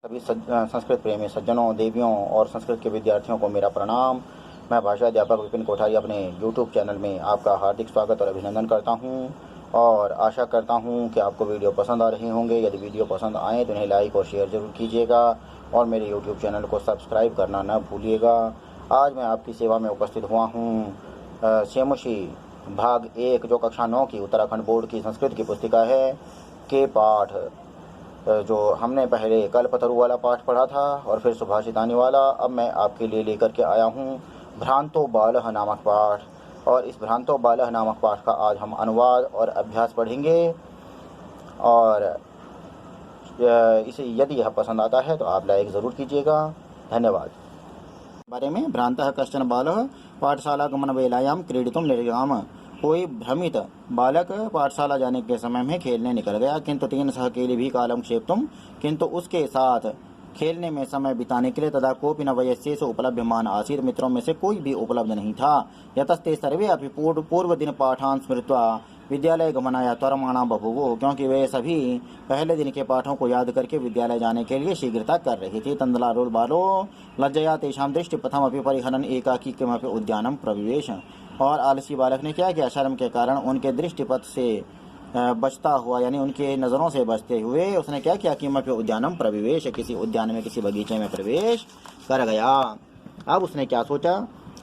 सभी संस्कृत प्रेमी सज्जनों, देवियों और संस्कृत के विद्यार्थियों को मेरा प्रणाम। मैं भाषा अध्यापक विपिन कोठारी अपने YouTube चैनल में आपका हार्दिक स्वागत और अभिनंदन करता हूं और आशा करता हूं कि आपको वीडियो पसंद आ रहे होंगे। यदि वीडियो पसंद आए तो इन्हें लाइक और शेयर जरूर कीजिएगा और मेरे YouTube चैनल को सब्सक्राइब करना न भूलिएगा। आज मैं आपकी सेवा में उपस्थित हुआ हूँ सेमुशी भाग 1 जो कक्षा 9 की उत्तराखंड बोर्ड की संस्कृत की पुस्तिका है के पाठ जो हमने पहले कल्पतरु वाला पाठ पढ़ा था और फिर सुभाषितानी वाला, अब मैं आपके लिए लेकर के आया हूँ भ्रांतो बालः नामक पाठ। और इस भ्रांतो बालः नामक पाठ का आज हम अनुवाद और अभ्यास पढ़ेंगे और इसे यदि यह पसंद आता है तो आप लाइक ज़रूर कीजिएगा। धन्यवाद। बारे में भ्रांतः कश्चन बालः पाठशाला गमन वेलायां क्रीडितुं निर्गम। कोई भ्रमित बालक पाठशाला जाने के समय में खेलने निकल गया, किंतु तेन सह केली भी कालम क्षेप्तुम, किंतु उसके साथ खेलने में समय बिताने के लिए तदा कोपि न वयस्येषु उपलभ्यमान आसीत्। मित्रों में से कोई भी उपलब्ध नहीं था। यतस्ते सर्वे अपि पूर्व दिन पाठान् स्मृत्वा विद्यालय गमनाय त्वरमाणा बभूवुः, क्योंकि वे सभी पहले दिन के पाठों को याद करके विद्यालय जाने के लिए शीघ्रता कर रहे थे। तंदलारुल बालो लज्जया तेषां दृष्टि प्रथमपि परिहनन् एकाकी किमपि उद्यानं प्रविवेश। और आलसी बालक ने क्या किया, शर्म के कारण उनके दृष्टिपथ से बचता हुआ, यानी उनके नज़रों से बचते हुए उसने क्या किया, किमपि उद्यानम प्रविवेश, किसी उद्यान में किसी बगीचे में प्रवेश कर गया। अब उसने क्या सोचा,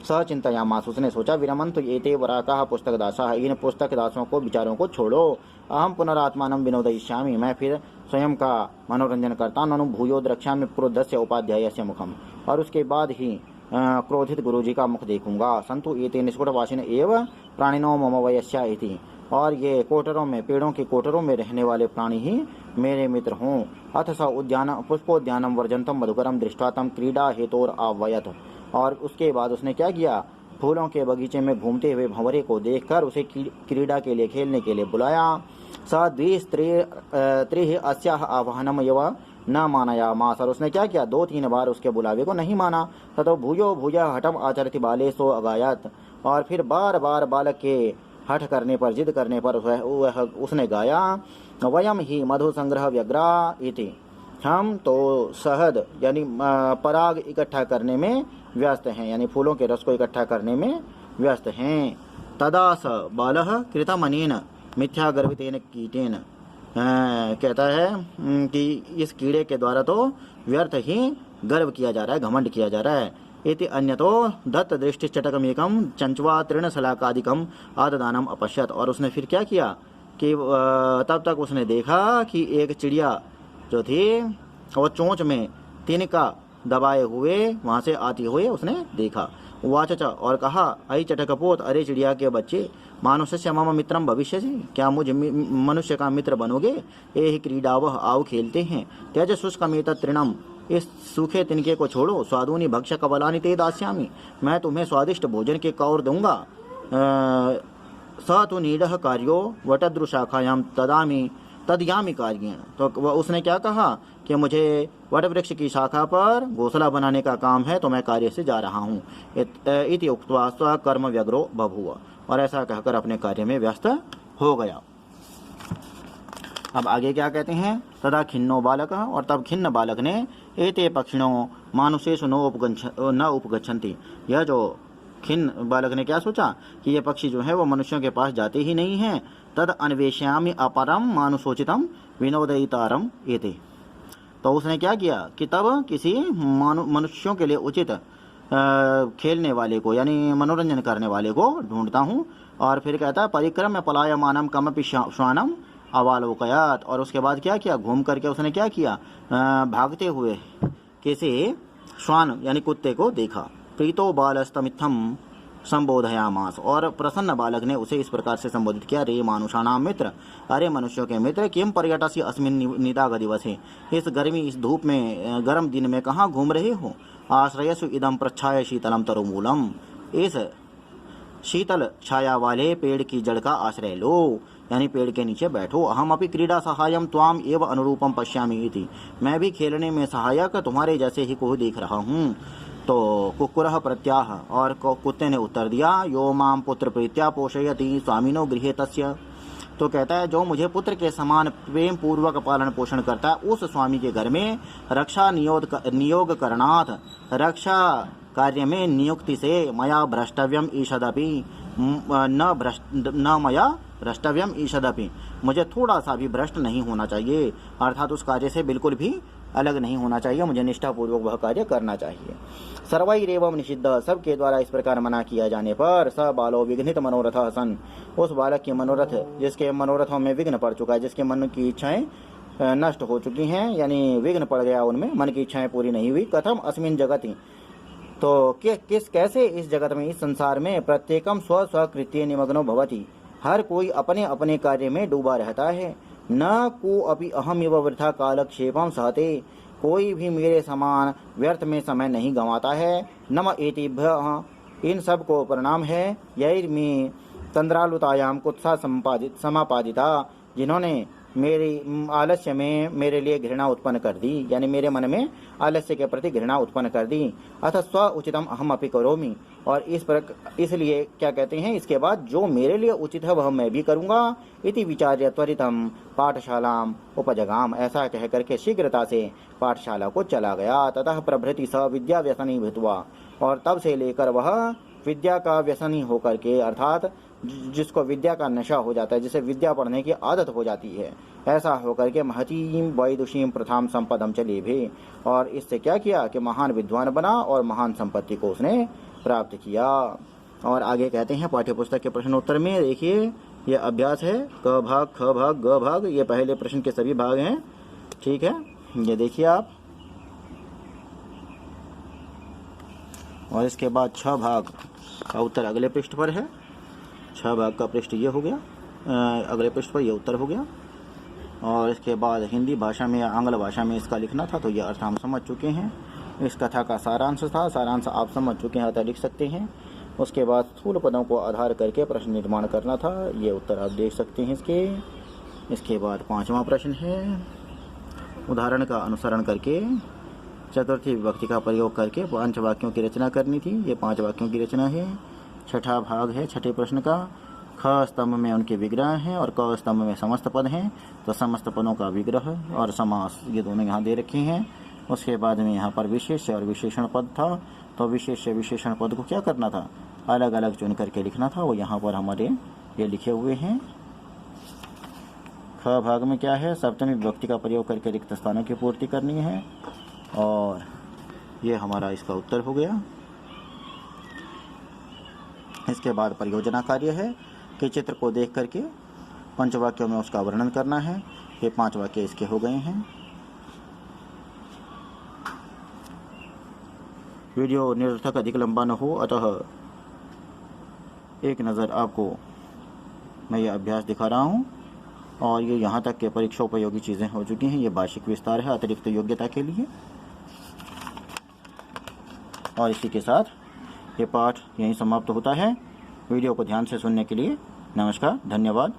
सचिंतयामास, उसने सोचा विरमन्तु एते वराकाः पुस्तकदासाः, इन पुस्तक दासों को विचारों को छोड़ो। अहम पुनरात्मानं विनोदयिष्यामि, मैं फिर स्वयं का मनोरंजन करता। ननु भूयो द्रक्ष्यामि क्रुद्धस्य उपाध्यायस्य मुखम, और उसके बाद ही क्रोधित गुरुजी का मुख देखूंगा। संतु एते निष्कुटवासिन एव प्राणिनो मम वयस्या इति, और ये कोटरों में, पेड़ों के कोटरों में रहने वाले प्राणी ही मेरे मित्र हों। अथ स उद्यान पुष्पोद्यानम वर्जंतम मधुकरम दृष्ट्वा तम क्रीडा हेतोर आवयत, और उसके बाद उसने क्या किया, फूलों के बगीचे में घूमते हुए भंवरे को देखकर उसे क्रीड़ा के लिए, खेलने के लिए बुलाया। स द्विस्त्रीः अस्याः आह्वानम यव न मानयामास, और उसने क्या किया, 2-3 बार उसके बुलावे को नहीं माना। ततो भूयो भूयः हठम आचरति बाले सो अगायत, और फिर बार बार बालक के हठ करने पर, जिद करने पर उसने गाया, वयम ही मधु संग्रह व्यग्रा इति, हम तो शहद यानी पराग इकट्ठा करने में व्यस्त हैं, यानी फूलों के रस को इकट्ठा करने में व्यस्त हैं। तदा स बालः कृतमनेन मिथ्या गर्वितेन कीटेन, कहता है कि इस कीड़े के द्वारा तो व्यर्थ ही गर्व किया जा रहा है, घमंड किया जा रहा है। इति अन्यतो दत्त दृष्टि चटकमेकम चंचवा तृण सलाकादिकम आददानम अपश्यत, और उसने फिर क्या किया कि तब तक उसने देखा कि एक चिड़िया जो थी वो चोंच में तिनका दबाए हुए वहां से आती हुए उसने देखा। वाचचा, और कहा, अई चटकपोत, अरे चिड़िया के बच्चे, मानुष्य मम मित्रम भविष्य से, क्या मुझ मनुष्य का मित्र बनोगे। ये ही क्रीडावह, आओ खेलते हैं। त्यज शुष्कमेत तृणम, इस सूखे तिनके को छोड़ो। स्वादुनि भक्ष्य कबलानि ते दास्यामि, मैं तुम्हें स्वादिष्ट भोजन के कौर दूंगा। स तु नीडः कार्यो वटद्रुशाखायां तदामि तदयामि कार्य, तो उसने क्या कहा कि मुझे वट वृक्ष की शाखा पर घोंसला बनाने का काम है, तो मैं कार्य से जा रहा हूँ। इति उक्त्वा स्वकर्म व्यग्रो बभूव, और ऐसा कहकर अपने कार्य में व्यस्त हो गया। अब आगे क्या कहते हैं, तदा खिन्नो बालक, और तब खिन्न बालक ने एते पक्षिणों मानुषेषु न उपगच्छन्ति, यह जो खिन्न बालक ने क्या सोचा कि ये पक्षी जो है वो मनुष्यों के पास जाते ही नहीं हैं। तद अन्वेष्यामि अपरम मानुषोचितम विनोदयितारम एते, तो उसने क्या किया कि तब किसी मनुष्यों के लिए उचित खेलने वाले को, यानी मनोरंजन करने वाले को ढूंढता हूँ। और फिर कहता है परिक्रम पलायमानम कमपि श्वानम अवालोकयात, और उसके बाद क्या किया, घूम करके उसने क्या किया, भागते हुए किसी श्वान यानी कुत्ते को देखा। प्रीतो बालस्तमित्थम संबोधयामास, और प्रसन्न बालक ने उसे इस प्रकार से संबोधित किया, रे मानुषाणाम मित्र, अरे मनुष्यों के मित्र, किम पर्यटसी अस्मिन् निदाग दिवसे, इस गर्मी, इस धूप में, गर्म दिन में कहाँ घूम रहे हो। आश्रयसु इदम प्रच्छाय शीतलम तरुमूलम, इस शीतल छाया वाले पेड़ की जड़ का आश्रय लो, यानी पेड़ के नीचे बैठो। अहम अपि क्रीडा सहायम त्वाम एव अनुरूपम पश्यामि इति, मैं भी खेलने में सहायक तुम्हारे जैसे ही को देख रहा हूँ। तो कुक्कुरः प्रत्याह, और कुत्ते ने उत्तर दिया, यो माम पुत्र प्रीत्या पोषयति स्वामिनो गृहे तस्य, तो कहता है जो मुझे पुत्र के समान प्रेम पूर्वक पालन पोषण करता है उस स्वामी के घर में रक्षा नियोग करणाथ रक्षा कार्य में नियुक्ति से मया भ्रष्टव्यम ईषदपि न मया भ्रष्टव्यम ईषदपि, मुझे थोड़ा सा भी भ्रष्ट नहीं होना चाहिए, अर्थात उस कार्य से बिल्कुल भी अलग नहीं होना चाहिए, मुझे निष्ठापूर्वक वह कार्य करना चाहिए। सर्वैरेवं निषिद्ध, सबके द्वारा इस प्रकार मना किया जाने पर स बालो विघ्नित मनोरथ सन, उस बालक के मनोरथ जिसके मनोरथों में विघ्न पड़ चुका है, जिसके मन की इच्छाएं नष्ट हो चुकी हैं, यानी विघ्न पड़ गया उनमें, मन की इच्छाएं पूरी नहीं हुई। कथम अस्मिन् जगति, तो कैसे इस जगत में, इस संसार में प्रत्येकम स्व स्वकृत्ये निमग्नो भवति, हर कोई अपने अपने कार्य में डूबा रहता है। न को अपि अहमिव वृथा कालक्षेपम सहते, कोई भी मेरे समान व्यर्थ में समय नहीं गंवाता है। नम एतेभ्यः, इन सब को प्रणाम है। यैर्मे तंद्रालुतायाम कुत्सा समापादिता, जिन्होंने मेरी आलस्य में मेरे लिए घृणा उत्पन्न कर दी, यानी मेरे मन में आलस्य के प्रति घृणा उत्पन्न कर दी। अथ स्व उचितम अहम अपि करोमि, और इसलिए क्या कहते हैं, इसके बाद जो मेरे लिए उचित है वह मैं भी करूंगा। इति विचार्य त्वरितम पाठशालाम उपजगाम, ऐसा कह करके शीघ्रता से पाठशाला को चला गया। ततः प्रभृति स विद्या व्यसनी भूत्वा, और तब से लेकर वह विद्या का व्यसनी होकर के, अर्थात जिसको विद्या का नशा हो जाता है, जिसे विद्या पढ़ने की आदत हो जाती है, ऐसा होकर के महतीम वैदुषीम प्रथाम संपदम चले भी, और इससे क्या किया कि महान विद्वान बना और महान संपत्ति को उसने प्राप्त किया। और आगे कहते हैं पाठ्य पुस्तक के प्रश्न उत्तर में, देखिए यह अभ्यास है, क भाग ख भाग ग भाग, ये पहले प्रश्न के सभी भाग हैं, ठीक है, ये देखिए आप। और इसके बाद 6 भाग का उत्तर अगले पृष्ठ पर है, 6 भाग का पृष्ठ ये हो गया, अगले पृष्ठ पर ये उत्तर हो गया। और इसके बाद हिंदी भाषा में या आंग्ल भाषा में इसका लिखना था, तो ये अर्थ हम समझ चुके हैं। इस कथा का सारांश था, सारांश आप समझ चुके हैं, अतः लिख सकते हैं। उसके बाद स्थूल पदों को आधार करके प्रश्न निर्माण करना था, ये उत्तर आप देख सकते हैं इसके। इसके बाद 5वां प्रश्न है, उदाहरण का अनुसरण करके चतुर्थी विभक्ति का प्रयोग करके 5 वाक्यों की रचना करनी थी, ये 5 वाक्यों की रचना है। 6ठा भाग है 6ठे प्रश्न का, ख स्तंभ में उनके विग्रह हैं और क स्तंभ में समस्त पद हैं, तो समस्त पदों का विग्रह और समास ये दोनों यहाँ दे रखे हैं। उसके बाद में यहाँ पर विशेष और विशेषण पद था, तो विशेष विशेषण पद को क्या करना था, अलग अलग चुन करके लिखना था, वो यहाँ पर हमारे ये लिखे हुए हैं। ख भाग में क्या है, सप्तमी विभक्ति का प्रयोग करके रिक्त स्थानों की पूर्ति करनी है, और ये हमारा इसका उत्तर हो गया। इसके बाद परियोजना कार्य है कि चित्र को देख करके 5 वाक्यों में उसका वर्णन करना है, ये 5 वाक्य इसके हो गए हैं। वीडियो निरर्थक अधिक लंबा न हो, अतः एक नज़र आपको मैं ये अभ्यास दिखा रहा हूँ, और ये यहाँ तक के परीक्षा उपयोगी चीज़ें हो चुकी हैं। ये वार्षिक विस्तार है अतिरिक्त योग्यता के लिए, और इसी के साथ ये पाठ यहीं समाप्त होता है। वीडियो को ध्यान से सुनने के लिए नमस्कार, धन्यवाद।